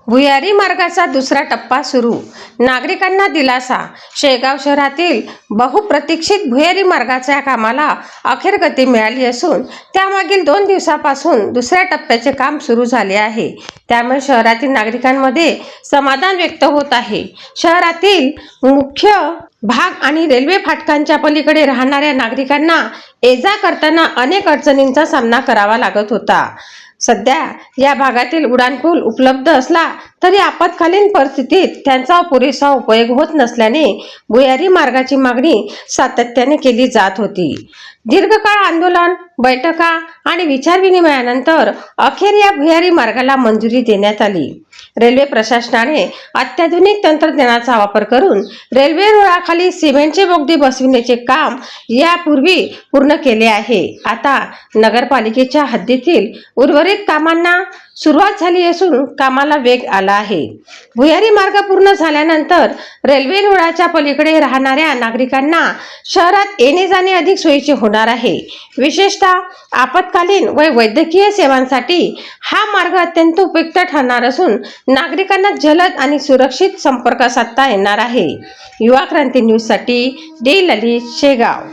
भुयारी मार्गाचा दुसरा टप्पा सुरू, नागरिकांना दिलासा। शेगाव शहरातील बहुप्रतीक्षित भुयारी मार्गाच्या कामाला अखेर गती मिळाली असून त्यामागील 2 दिवसापासून दुसऱ्या टप्प्याचे काम सुरू झाले आहे। त्यामुळे शहरातील नागरिकांमध्ये समाधान व्यक्त होत आहे। शहरातील मुख्य भाग आणि रेल्वे फाटकांच्या पलीकडे राहणाऱ्या नागरिकांना ये-जा करताना अनेक अडचणींचा सामना करावा लागत होता। सध्या या भागातील उड्डाणपूल उपलब्ध असला तरी आपत्कालीन परिस्थितीत त्यांचा पुरेसा उपयोग होत नसल्याने भुयारी मार्गाची मागणी सातत्याने केली जात होती। दीर्घकाळ आंदोलन, बैठका आणि विचारविनिमयानंतर अखेर या भुयारी मार्गाला मंजुरी देण्यात आली। रेल्वे प्रशासनाने अत्याधुनिक तंत्रज्ञानाचा वापर करून रेल्वे रुळाखाली सिमेंटचे बोगदे बसविण्याचे काम यापूर्वी पूर्ण केले आहे। आता नगरपालिकेच्या हद्दीतील उर्वरित कामांना सुरुवात झाली असून कामाला वेग आला आहे। भुयारी मार्ग पूर्ण झाल्यानंतर रेल्वे रुळाच्या पलीकडे राहणाऱ्या नागरिकांना शहरात येणे जाणे अधिक सोयीचे होणार आहे। विशेषतः आपत्कालीन व वैद्यकीय सेवांसाठी हा मार्ग अत्यंत उपयुक्त ठरणार असून नागरिकांना जलद आणि सुरक्षित संपर्क साधता येणार आहे। युवा क्रांती न्यूज साठी डी ललित, शेगाव।